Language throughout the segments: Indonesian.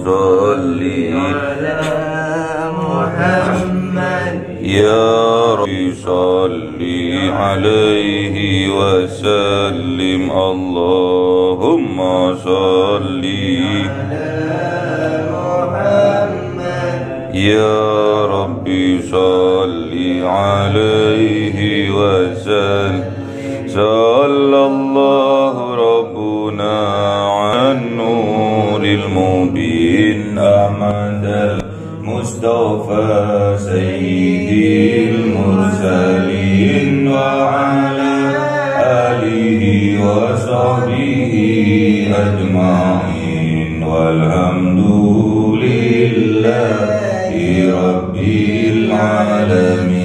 صل على محمد يا ربي صل عليه وسلم اللهم صل يا ربي صل عليه وسلم صلى الله ربنا عن نور المبين أحمد المصطفى سيد المرسلين وعلى آله وصحبه أجمعين والحمد لله رب العالمين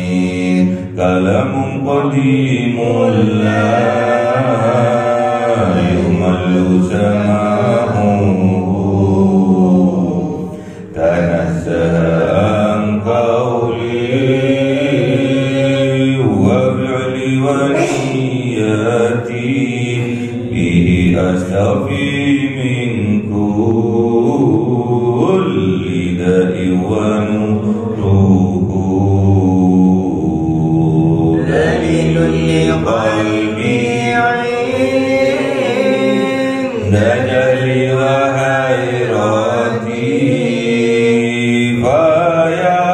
كلام قديم لا يمل سماعه تنزه عن قولي وفعلي ونياتي به أستغفي من كل داء ونوره دليل لقلبي عند جهلي وحيرتي فيا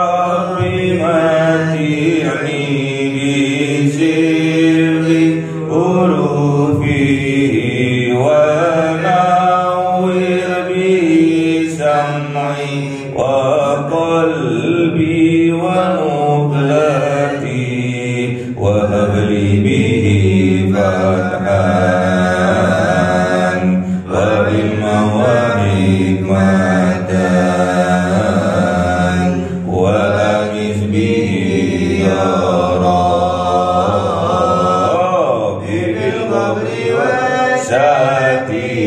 ربي متعني بسر حروفه ونور به سمعي وقلبي ومقلتي وهب لي به فتحا وعلما وحكمة وأنس به يا ربي بالقبر والساتي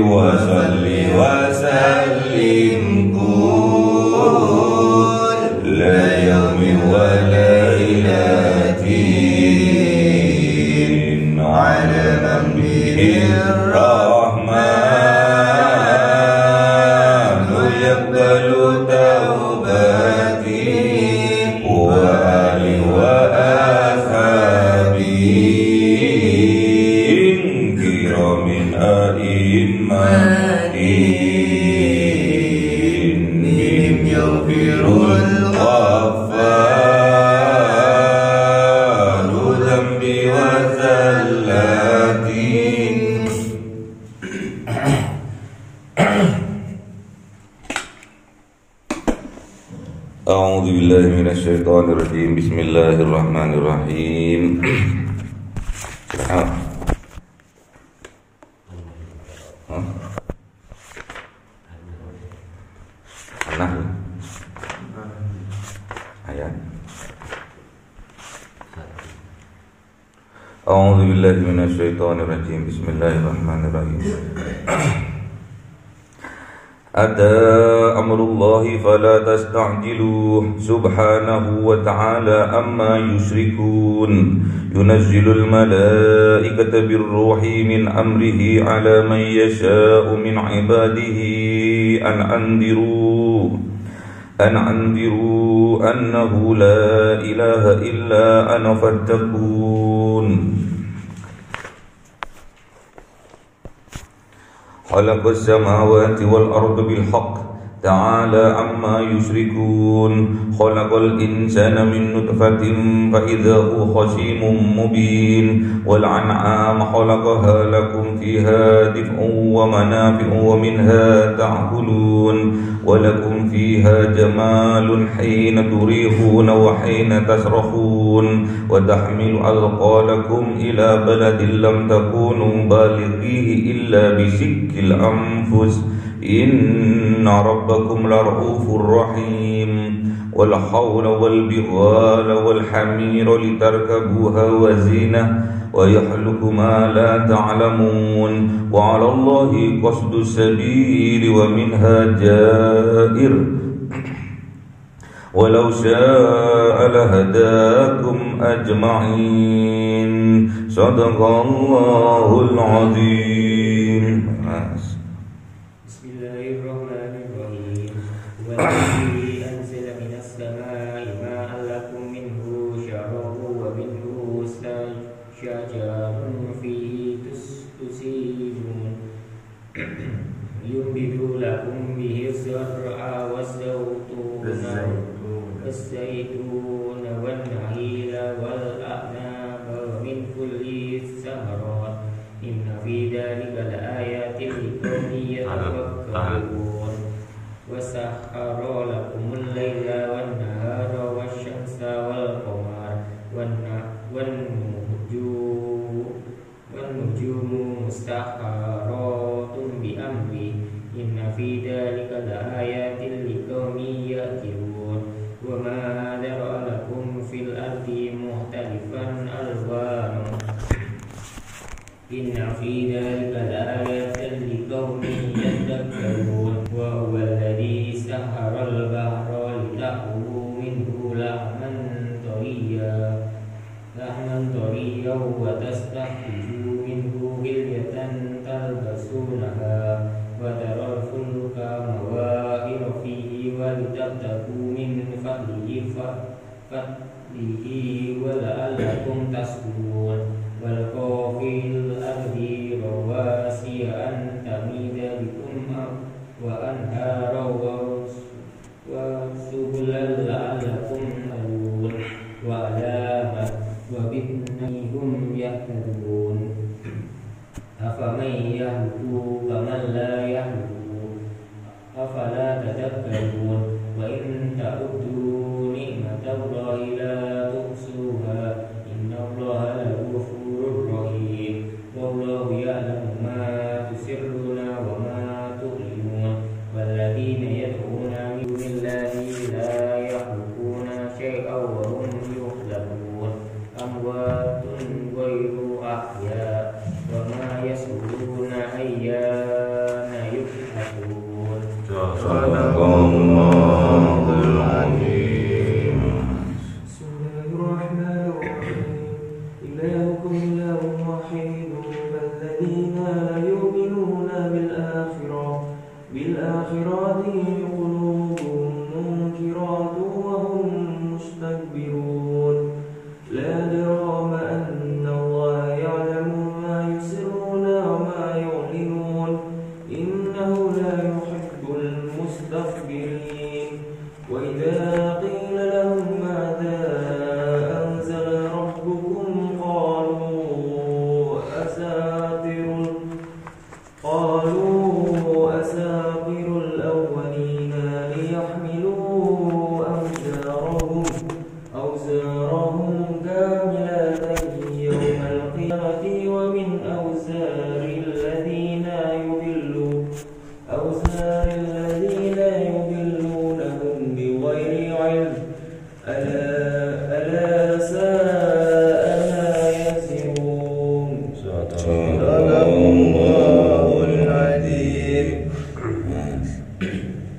وصل وسلم كل يوم وليلة على من به الرحمن يقبل توبتي وآلي وأصحابي كرام أئمتين بهم يغفر الغفار ذنبي وزلاتي أعوذ بالله من الشيطان الرجيم بسم الله الرحمن الرحيم ayat أعوذ بالله من الشيطان الرجيم بسم الله الرحمن الرحيم أتى أمر الله فلا تستعجلوه سبحانه وتعالى أما يشركون ينزل الملائكة بالروح من أمره على من يشاء من عباده أن أنذروا أنه لا إله إلا أنا فاتقون خلق السماوات والأرض بالحق تعالى عما يشركون خلق الإنسان من نطفة فإذا هو خصيم مبين والأنعام خلقها لكم فيها دفء ومنافع ومنها تأكلون ولكم فيها جمال حين تريحون وحين تسرحون وتحمل أثقالكم إلى بلد لم تكونوا بالغيه إلا بشق الأنفس إن ربكم لرؤوف رحيم والحول والبغال والحمير لتركبوها وزينة ويحلق ما لا تعلمون وعلى الله قصد السبيل ومنها جائر ولو شاء لهداكم أجمعين صدق الله العظيم. Bismillahirrahmanirrahim. Walladzi anzala minas samaa'i ma'an lakum minhu syarabun wa minhu syajarun fihi tusimun yumbidu lakum bihi zar'a was-zaytuna wan-nakhila wal-a'naba wa min kulli thamarat inna fi dzalika laayatin liqaumin yatafakkarun wa sakhkhara lakumul laila wan-nahara wasyamsa wal-qamara wan-nujumu mustakharatun bi amri inna fi dzalika laayatin liqaumin yaqilun wa ma dzara lakum fil ardi mukhtalifan alwanuhu inna fi dzalika laayatin liqaumin yadhakkarun wa huwa alladzi sahhara al-bahra litakulu minhu lahman tariyyan wa tastakhriju minhu hilyatan talbasunaha wa taral fulka mawahira fihi wa litabtagu min fadlihi wa la'allakum tashkurun wal qafil ardi rawasiya an tamida bikum wa anhara wa subulan la'allakum tahtadun wa alamat wa binnahum yahtadun afaman yahdu kaman la yahdu afala tadhakkarun wa in ta'uddu ni'matallahi la tuhsuha innallaha laghafurur rahim wallahu ya'lamu ma tusirruna wa ma tu'linun walladzina yad'una min dunillahi la yakhluquna shay'an wa hum yukhlaqun amwatun ghayru ahya wa ma yash'uruna ayyana yub'atsun. Sadaqallahul azim. Bismillahirrahmanirrahim. Ilahukum ilahun wahidun walladzina la yu'minuna bil akhirati qulubuhum munkiratun wa hum mustakbirun. La jarama anna Allaha ya'lamu ma yusirruna wa ma yu'linun. Innahu la yuhibbul mustakbirin. Wa idza qila lahum madza anzala rabbukum qalu asatirul awwalina liyahmilu awzarahum kamilatan yawmal qiyamati wa min awzaril ladzina yudillunahum bighairi ilm ala sa'a ma yazirun. Sadaqallahul azim.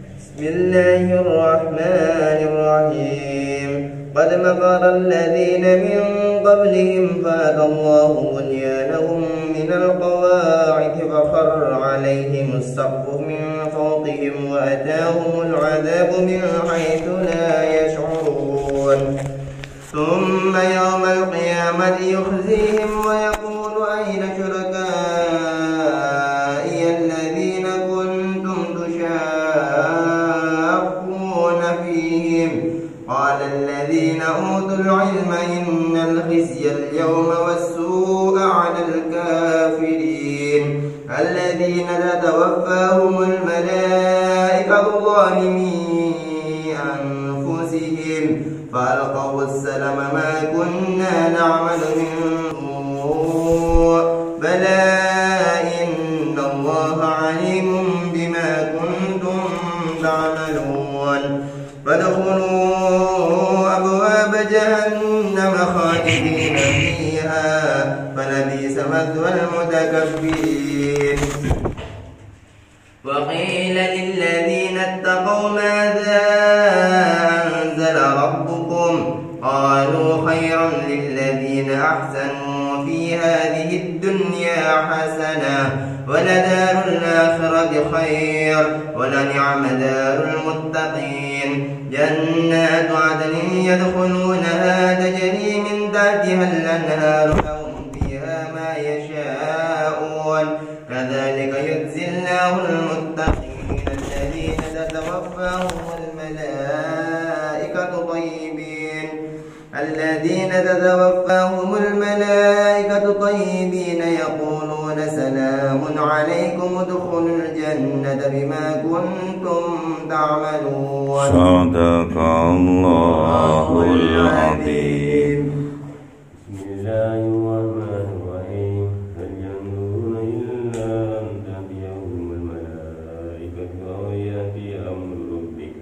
Bismillahirrahmanirrahim. Qad makara alladhina min qablihim fa'ata Allahu bunyanahum min al-qawa'id fa kharra 'alayhim as-saqfu min fawqihim wa ataahum al-'adhabu min haythu la yash'urun. Thumma yawma al-qiyamati yukhzihim wa yaqulu ayna shuraka'i alladhina kuntum tushaqquna fihim qala alladhina utul 'ilma inna al-khizya al-yawma was-su'a 'ala al-kafirin alladhina tatawaffahum al-mala'ikatu zalimi anfusihim فألقوا السلم ما كنا نعمل من سوء بلى إن الله عليم بما كنتم تعملون فادخلوا أبواب جهنم خالدين فيها فلبئس مثوى المتكبرين. وقيل للذين اتقوا ماذا أنزل ربكم قالوا خيرا للذين أحسنوا في هذه الدنيا حسنة ولدار الآخرة الآخرة خير ولنعم دار المتقين جنات عدن يدخلونها تجري من تحتها الأنهار لهم فيها ما يشاءون كذلك يجزي الله المتقين الذين تتوفاهم الملائكة طيبين يقولون سلام عليكم ادخلوا الجنة بما كنتم تعملون. صدق الله العظيم. بسم الله الرحمن الرحيم. هل ينظرون إلا أن تأتيهم الملائكة أو يأتي أمر ربك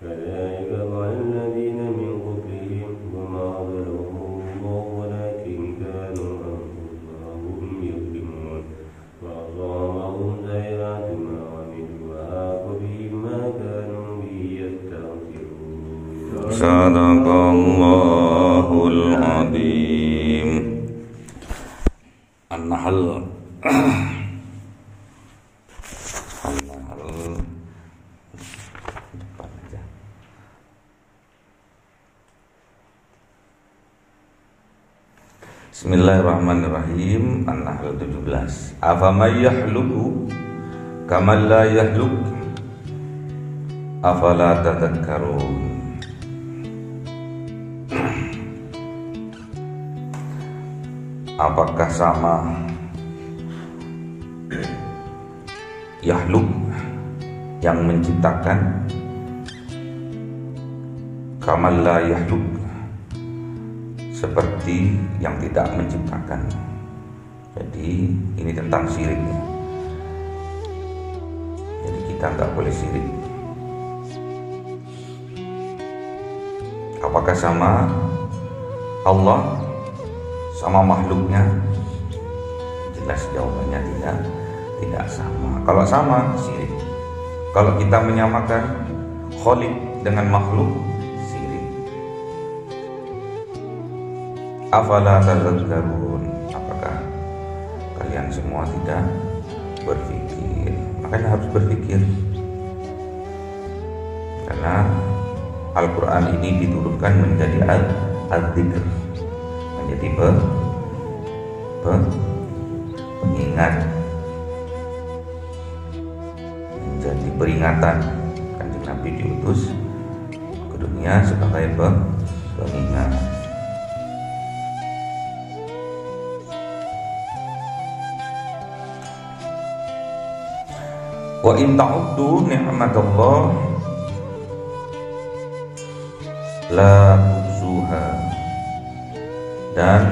كذلك قال الذين من قبلهم وما ظلمهم الله ولكن كانوا أنفسهم يظلمون فأصابهم سيئات ما عملوا وحاق بهم ما كانوا به يستهزئون. صدق الله العظيم. An-Nahl. An-Nahl. Bismillahirrahmanirrahim. An-Nahl 17. Afaman yahluku kaman la yahluk afala tadhakkarun. Apakah sama yahluk yang menciptakan kamal la yahluk seperti yang tidak menciptakan. Jadi ini tentang syirik ya. Jadi kita nggak boleh syirik. Apakah sama Allah sama makhluknya? Jelas jawabannya tidak sama. Kalau sama syirik. Kalau kita menyamakan Khaliq dengan makhluk syirik. Afala tadhakkarun. Apakah kalian semua tidak berpikir? Makanya harus berpikir. Karena Al-Quran ini diturunkan menjadi al-dzikr, menjadi pengingat, menjadi peringatan. Kanjeng Nabi diutus ke dunia sebagai pengingat. Wa in ta'uddu ni'matallah la tuhsuha. Dan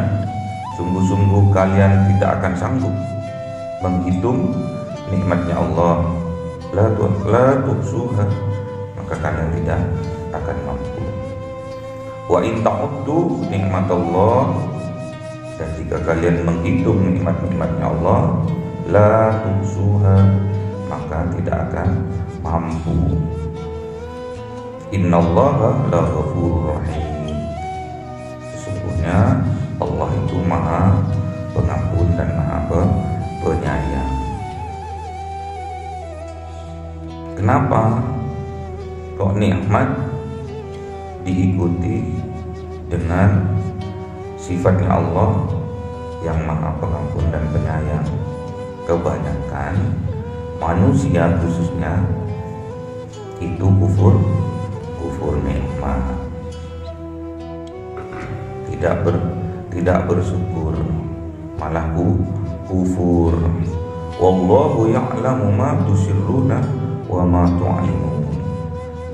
sungguh-sungguh kalian tidak akan sanggup menghitung nikmatnya Allah. La tuhsuha, maka kalian tidak akan mampu. Wa in ta'uddu nikmatallah, dan jika kalian menghitung nikmat-nikmatnya Allah, la tuhsuha, maka tidak akan mampu. Innallaha la ghafurur rahim. Sesungguhnya Allah itu Maha Pengampun dan Maha Penyayang. Kenapa kok nikmat diikuti dengan sifatnya Allah yang Maha Pengampun dan Penyayang? Kebanyakan manusia khususnya itu kufur nikmat, tidak bersyukur, malah kufur. Wallahu ya'lamu ma tusirruna wa ma tu'linun.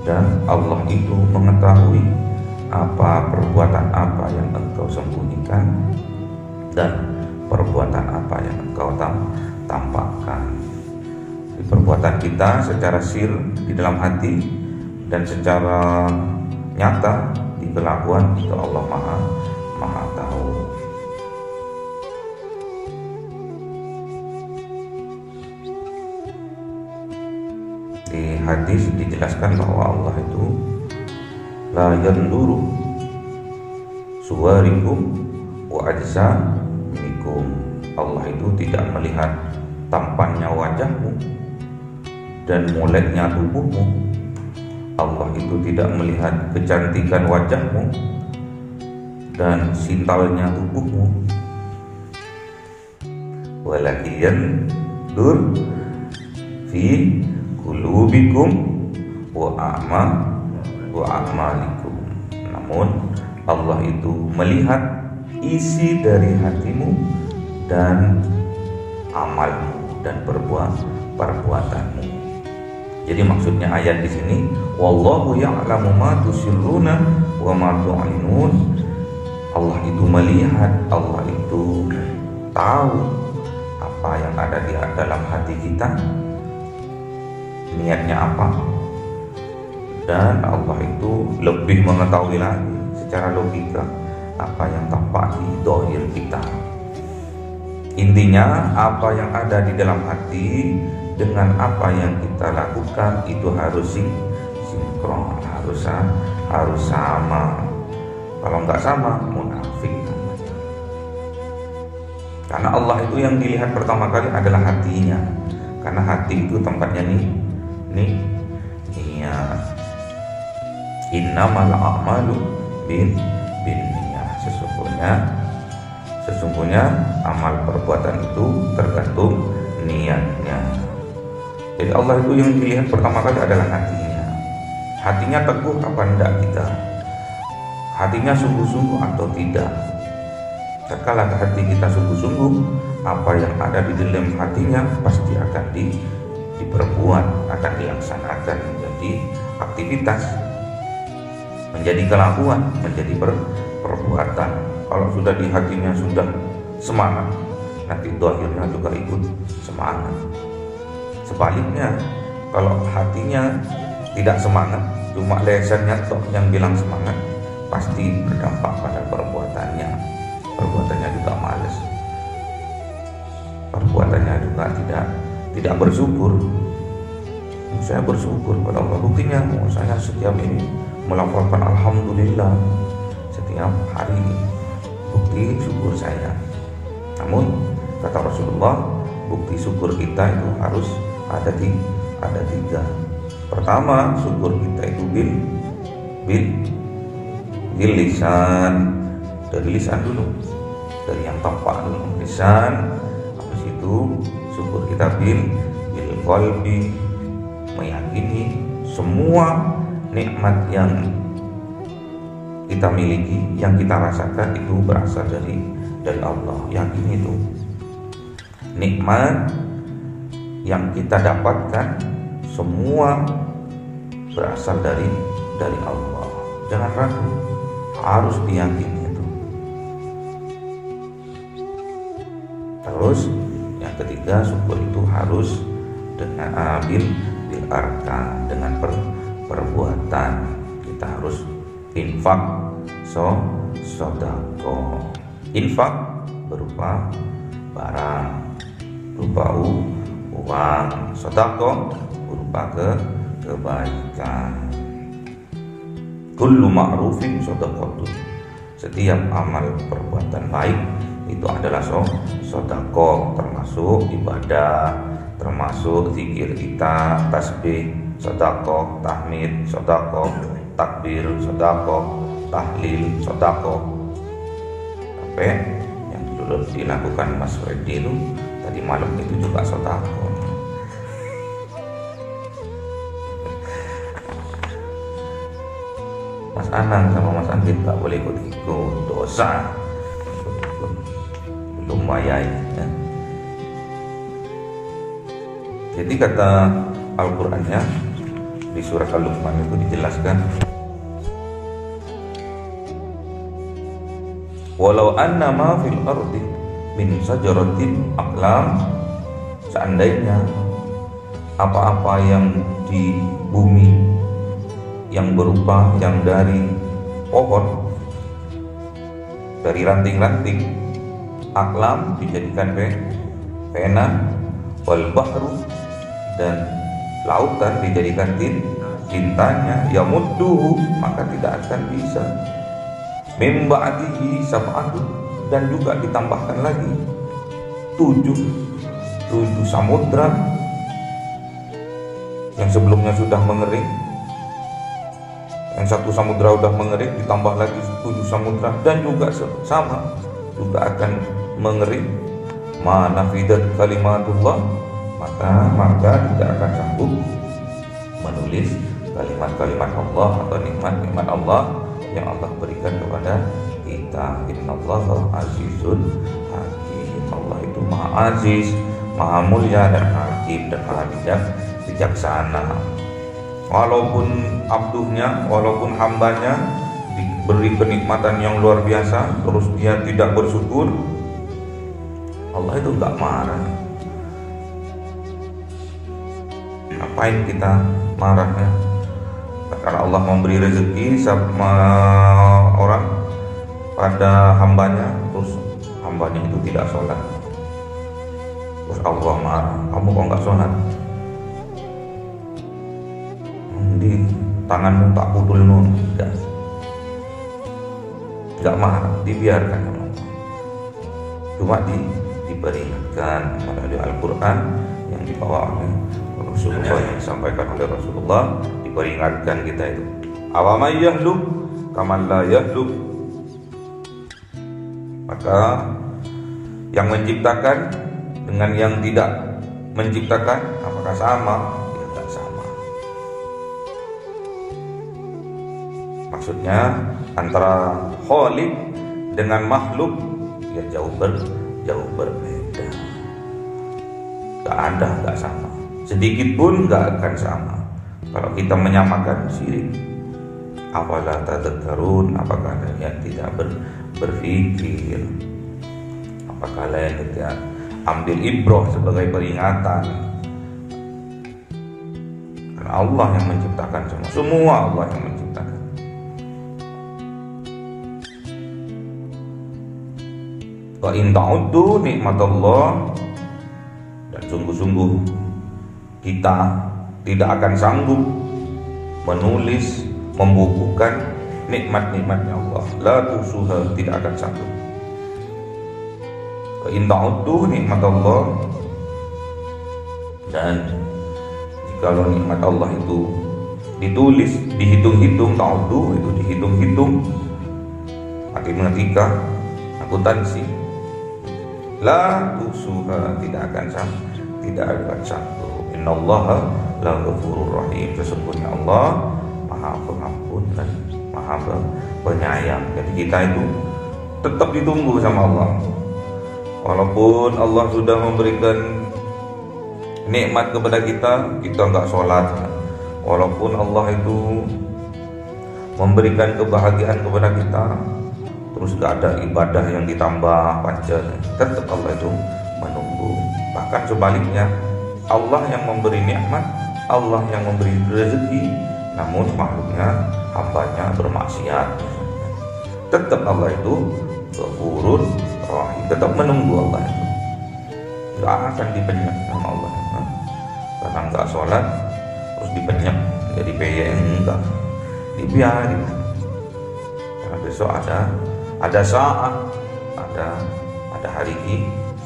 Dan Allah itu mengetahui perbuatan apa yang engkau sembunyikan dan perbuatan apa yang engkau tampakkan. Di perbuatan kita secara sir di dalam hati dan secara nyata di kelakuan itu Allah maha tahu. Di hadis dijelaskan bahwa Allah itu la yanzuru suwarikum wa ajsamikum. Allah itu tidak melihat tampannya wajahmu dan moleknya tubuhmu. Allah itu tidak melihat kecantikan wajahmu dan sintalnya tubuhmu. Walakin dur fi qulubikum wa a'malikum. Namun Allah itu melihat isi dari hatimu dan amalmu dan perbuatanmu. Jadi maksudnya ayat di sini, wallahu ya'lamu ma tusirruna wa ma tu'linun. Allah itu melihat, Allah itu tahu apa yang ada di dalam hati kita, niatnya apa, dan Allah itu lebih mengetahui lagi secara logika apa yang tampak di dohir kita. Intinya apa yang ada di dalam hati dengan apa yang kita lakukan itu harus sinkron, harus sama. Kalau nggak sama, munafik. Karena Allah itu yang dilihat pertama kali adalah hatinya. Karena hati itu tempatnya niat. Innamal a'malu binniyah. Sesungguhnya amal perbuatan itu tergantung niatnya. Jadi Allah itu yang dilihat pertama kali adalah hatinya. Hatinya teguh apa enggak kita? Hatinya sungguh-sungguh atau tidak? Kalau hati kita sungguh-sungguh, apa yang ada di dalam hatinya pasti akan diperbuat, akan dilaksanakan menjadi aktivitas, menjadi kelakuan, menjadi perbuatan. Kalau sudah di hatinya sudah semangat, nanti dohirnya juga ikut semangat. Sebaliknya, kalau hatinya tidak semangat, cuma lesannya toh yang bilang semangat, pasti berdampak pada perbuatannya. Perbuatannya juga malas, perbuatannya juga tidak bersyukur. Saya bersyukur pada Allah, buktinya saya setiap ini melafalkan alhamdulillah setiap hari, bukti syukur saya. Namun kata Rasulullah, bukti syukur kita itu harus ada tiga. Pertama, syukur kita itu bil lisan, dari lisan dulu, dari yang tampak dulu, lisan. Habis itu syukur kita bil qalbi, meyakini semua nikmat yang kita miliki, yang kita rasakan itu berasal dari Allah. Yakin itu nikmat yang kita dapatkan semua berasal dari Allah. Jangan ragu, harus diyakini itu. Terus yang ketiga, syukur itu harus dengan bil arkan, dengan perbuatan. Kita harus infak, sodako. Infak berupa barang, berupa uang. Sodako berupa kebaikan. Kullu ma'rufin sodakotun. Setiap amal perbuatan baik itu adalah sodako, termasuk ibadah, termasuk zikir kita, tasbih, sodako, tahmid, sodako, takbir, sodako, tahlil, sodako. Sampai yang dulu dilakukan Mas Freddy itu tadi malam itu juga sodako. Mas Anang sama Mas Anggit tak boleh ikut-ikut, dosa. Belum wayai ya. Jadi kata Al-Qur'annya di surah Al-Luqman itu dijelaskan, walau anna ma fil ardi min sajaratin aqlam, seandainya apa-apa yang di bumi yang berupa yang dari pohon, dari ranting-ranting, aqlam dijadikan pena, wal bahru, dan lautan dijadikan tintanya, yamudduhu, maka tidak akan bisa, mim ba'dihi sab'atun, dan juga ditambahkan lagi tujuh samudra yang sebelumnya sudah mengering, yang satu samudra sudah mengering, ditambah lagi 7 samudra dan juga sama juga akan mengering. Ma nafidat kalimatullah, maka tidak akan sanggup menulis kalimat-kalimat Allah atau nikmat-nikmat Allah yang Allah berikan kepada kita. Innallaha azizun hakim. Allah itu maha aziz, maha mulia dan hakim dan maha bijaksana. Walaupun abduhnya, walaupun hambanya diberi kenikmatan yang luar biasa, terus dia tidak bersyukur, Allah itu enggak marah. Ngapain kita marahnya? Karena Allah memberi rezeki sama orang pada hambanya, terus hambanya itu tidak sholat, terus Allah marah, kamu kok nggak sholat? Di tanganmu tak putul nun, nggak marah, dibiarkan. Cuma diperingatkan melalui Al-Quran yang dibawa oleh Rasulullah, yang disampaikan oleh Rasulullah, diperingatkan kita itu. Awamay yahluk kaman la yahluk. Maka yang menciptakan dengan yang tidak menciptakan apakah sama? Ya tidak sama. Maksudnya antara khaliq dengan makhluk ya jauh berbeda. Gak sama. Sedikit pun gak akan sama. Kalau kita menyamakan syirik, afala tadhakkarun, apakah kalian tidak berpikir? Apakah kalian tidak ambil ibrah sebagai peringatan? Karena Allah yang menciptakan semua Allah yang menciptakan. Wa in ta'uddu nikmatallah, dan sungguh-sungguh kita tidak akan sanggup menulis, membukukan nikmat-nikmatnya Allah. La tusuha, tidak akan sanggup. Wa in ta'uddu nikmatallah, dan jikalau nikmat Allah itu ditulis, dihitung-hitung, ta'uddu itu dihitung-hitung, matematika, akuntansi, la tusuha, tidak akan sanggup. Innallaha la ghafurur rahim, sesungguhnya Allah maha pengampun dan maha penyayang. Jadi kita itu tetap ditunggu sama Allah. Walaupun Allah sudah memberikan nikmat kepada kita nggak sholat. Walaupun Allah itu memberikan kebahagiaan kepada kita, terus gak ada ibadah yang ditambah panjang, tetap Allah itu menunggu. Bahkan sebaliknya, Allah yang memberi nikmat, Allah yang memberi rezeki, namun makhluknya, hambanya bermaksiat, tetap Allah itu Ghafurur Rahim, tetap menunggu Allah itu. Gak akan dipenyek sama Allah, karena gak sholat terus dipenyek jadi peyek, enggak, dibiarin. Karena besok ada saat, ada hari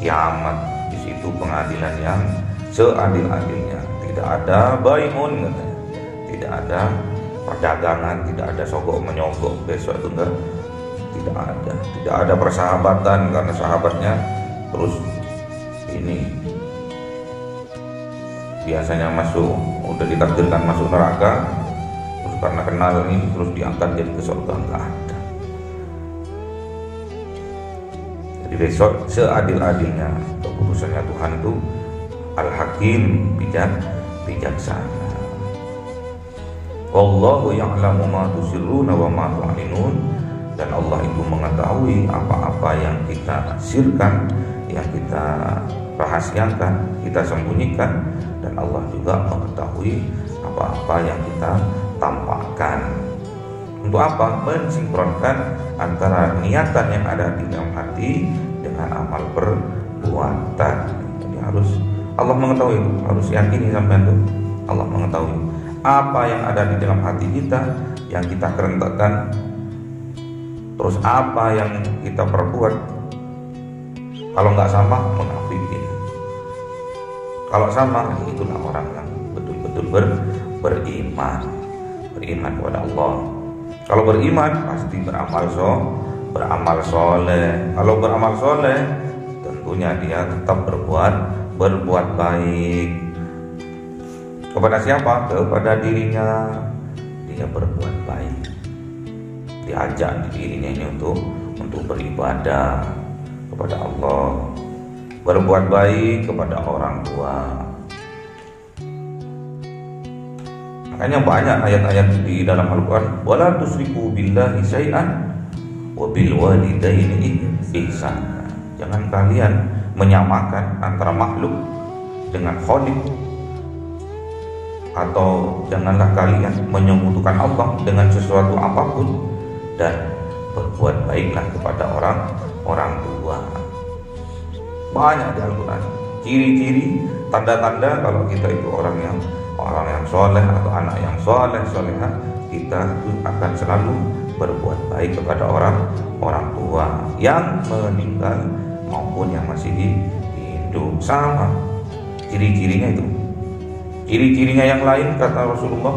kiamat. Di situ pengadilan yang seadil-adilnya. Tidak ada bai'un, katanya. Tidak ada perdagangan, tidak ada sogok menyogok. Besok itu enggak, tidak ada persahabatan, karena sahabatnya terus ini biasanya udah ditakdirkan masuk neraka, terus karena kenal ini terus diangkat jadi ke surga, enggak ada. Jadi besok seadil-adilnya keputusannya Tuhan itu Al-Hakim, bijaksana. Wallahu ya'lamu ma tusirruna wa ma tu'linun, dan Allah itu mengetahui apa-apa yang kita sirkan, yang kita rahasiakan, kita sembunyikan, dan Allah juga mengetahui apa-apa yang kita tampakkan. Untuk apa? Mensinkronkan antara niatan yang ada di dalam hati dengan amal perbuatan. Jadi harus Allah mengetahui itu, harus yakini sampai itu. Allah mengetahui apa yang ada di dalam hati kita, yang kita kerentakkan, terus apa yang kita perbuat. Kalau nggak sama, munafikin. Kalau sama, itulah orang yang betul-betul betul-betul beriman kepada Allah. Kalau beriman pasti beramal soleh. Kalau beramal soleh tentunya dia tetap berbuat baik. Kepada siapa? Kepada dirinya. Dia berbuat baik. Diajak dirinya ini untuk beribadah kepada Allah. Berbuat baik kepada orang tua. Makanya banyak ayat-ayat di dalam Al-Quran. Wala tusriku billahi syai'an wa bil walidaini ihsana. Jangan kalian menyamakan antara makhluk dengan Khaliq, atau janganlah kalian menyekutukan Allah dengan sesuatu apapun, dan berbuat baiklah kepada orang tua. Banyak di Al-Quran ciri-ciri, tanda-tanda kalau kita itu orang yang soleh atau anak yang solehah, kita akan selalu berbuat baik kepada orang tua yang meninggal maupun yang masih hidup. Sama ciri-cirinya itu. Ciri-cirinya yang lain kata Rasulullah,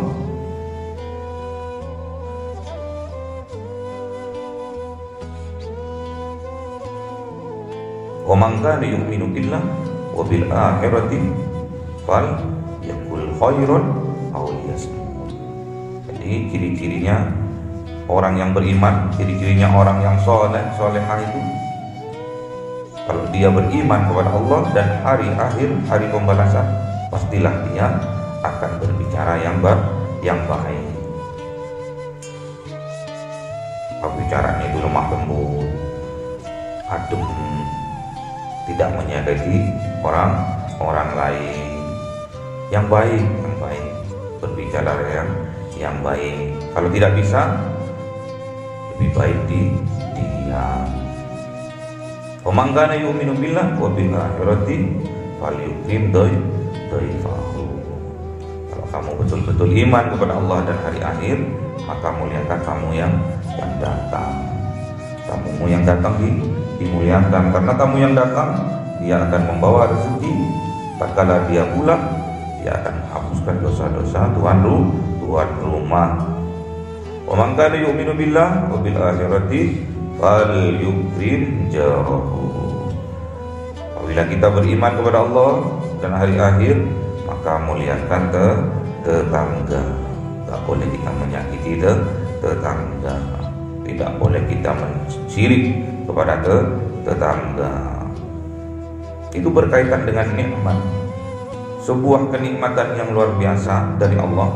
wa man kana yu'minu billah wa bil akhirati fal yakul khairan aw liyasmut. Jadi ciri-cirinya orang yang beriman, ciri-cirinya orang yang solehah itu, kalau dia beriman kepada Allah dan hari akhir, hari pembalasan, pastilah dia akan berbicara yang baik. Bicaranya itu lemah lembut, adem, tidak menyakiti orang lain, yang baik, berbicara yang baik. Kalau tidak bisa, lebih baik diam. Wa man kana yu'minu billah wa bil akhirati falyukrim dhaifahu. Kalau kamu betul-betul iman kepada Allah dan hari akhir, maka muliakan tamu yang datang. Tamumu yang datang dimuliakan, karena tamu yang datang dia akan membawa rezeki. Tatkala dia pulang, dia akan menghapuskan dosa-dosa tuan rumah. Wa man kana yu'minu billah wa bil akhirati falyukrim jarahu. Apabila kita beriman kepada Allah dan hari akhir, maka muliakan tetangga. Tak boleh kita menyakiti tetangga. Tidak boleh kita syirik kepada tetangga. Itu berkaitan dengan nikmat. Sebuah kenikmatan yang luar biasa dari Allah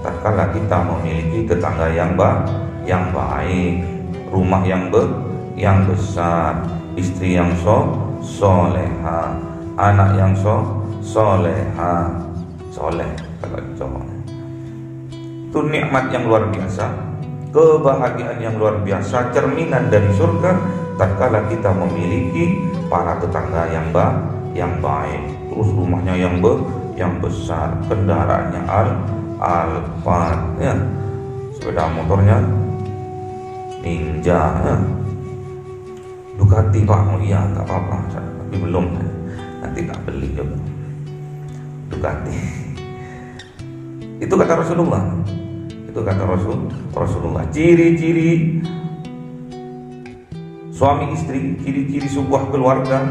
tatkala kita memiliki tetangga yang baik, rumah yang besar, istri yang soleha, anak yang soleha, soleh kalau cowok. Itu nikmat yang luar biasa, kebahagiaan yang luar biasa, cerminan dari surga tatkala kita memiliki para tetangga yang baik, terus rumahnya yang besar, kendaraannya Alphard, ya, sepeda motornya Ninja, ya. Ducati Pak, oh iya nggak apa-apa, tapi belum, nanti tak beli juga Ducati. Itu kata Rasulullah. Ciri-ciri suami istri, ciri-ciri sebuah keluarga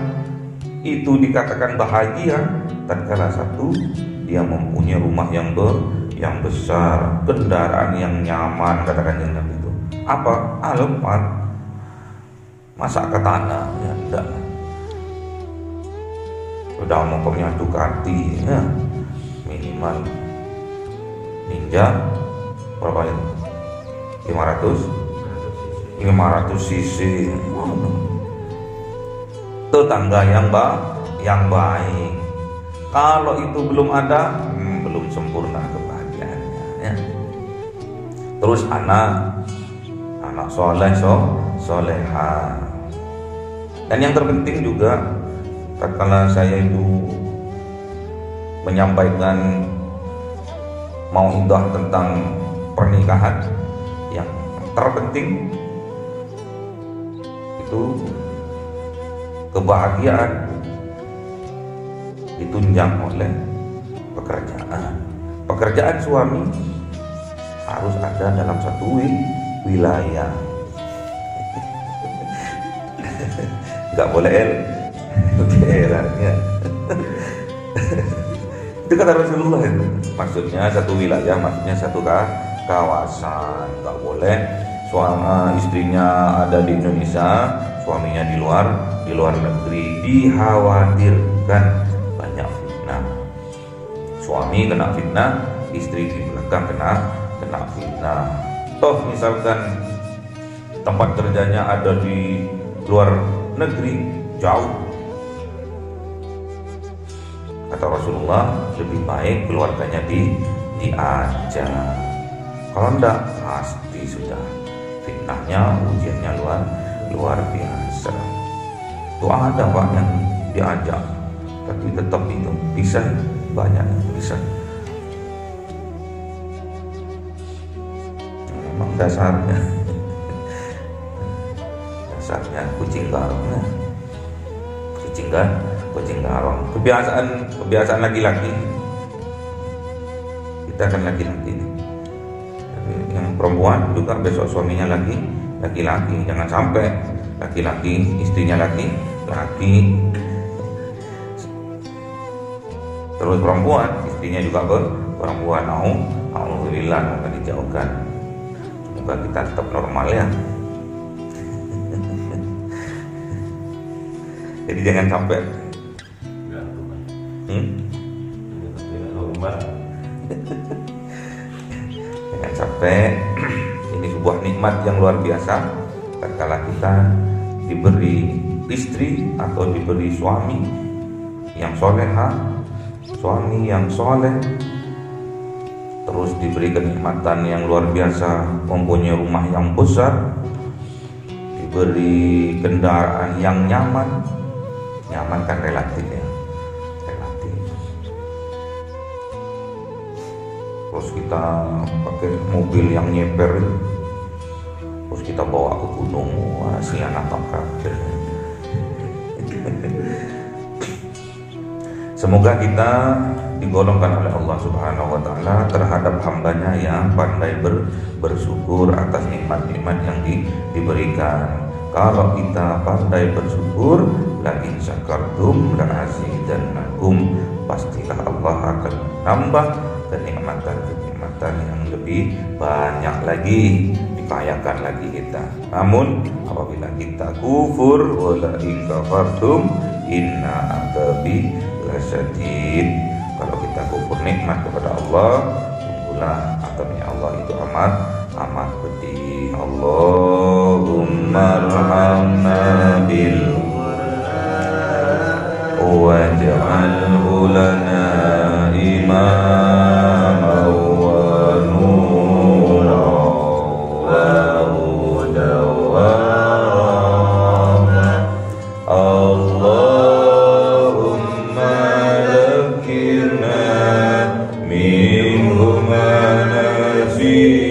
itu dikatakan bahagia tatkala satu, dia mempunyai rumah yang besar, kendaraan yang nyaman, katakan yang Nabi itu. Apa? Alphard. Masa ke tanah? Ya enggak. Sudah motornya Ducati, ya. Minimal Ninja berapa itu? 500 cc. Tetangga yang baik. Kalau itu belum ada, belum sempurna kebahagiaannya, ya. Terus anak soleha. Dan yang terpenting juga, tatkala saya itu menyampaikan mauidhah tentang pernikahan, yang terpenting itu kebahagiaan ditunjang oleh pekerjaan, pekerjaan suami harus ada dalam satu wilayah. Nggak boleh daerahnya. Itu kata Rasulullah itu. Maksudnya satu wilayah, maksudnya satu kawasan. Nggak boleh suami istrinya ada di Indonesia, suaminya di luar negeri. Dikhawatirkan banyak fitnah. Suami kena fitnah, istri di belakang kena fitnah. Toh misalkan tempat kerjanya ada di luar negeri, jauh, kata Rasulullah lebih baik keluarganya diajak. Kalau enggak, pasti sudah fitnahnya, ujiannya luar biasa. Tuh ada Pak yang diajak tapi tetap itu bisa, banyak yang bisa. Memang dasarnya kucing garong. Kebiasaan laki-laki. Kita kan laki-laki. Yang perempuan juga besok suaminya laki-laki. Jangan sampai laki-laki istrinya laki-laki. Terus perempuan istrinya juga perempuan. Alhamdulillah, maka dijauhkan. Semoga kita tetap normal ya. Jadi jangan sampai jangan sampai ini sebuah nikmat yang luar biasa tatkala kita diberi istri atau diberi suami yang soleha, suami yang soleh, terus diberi kenikmatan yang luar biasa, mempunyai rumah yang besar, diberi kendaraan yang nyaman kan relatif ya, relatif. Terus kita pakai mobil yang nyeper, terus kita bawa ke gunung, wah si anak kafir. Semoga kita digolongkan oleh Allah Subhanahu wa Ta'ala terhadap hambanya yang pandai bersyukur atas nikmat-nikmat yang diberikan. Kalau kita pandai bersyukur, la in syakartum la azidannakum, pastilah Allah akan nambah kenikmatan yang lebih banyak lagi, dikayakan lagi kita. Namun apabila kita kufur, wa la in kafartum inna adzabi lasyadid, kalau kita kufur nikmat kepada Allah, sungguhlah azabnya Allah itu amat pedih. Allahumma arhamna bil waj'alhu lana imaman wa nuran wa hudan wa rahmah. Allahumma dhakkirna minhu ma nasi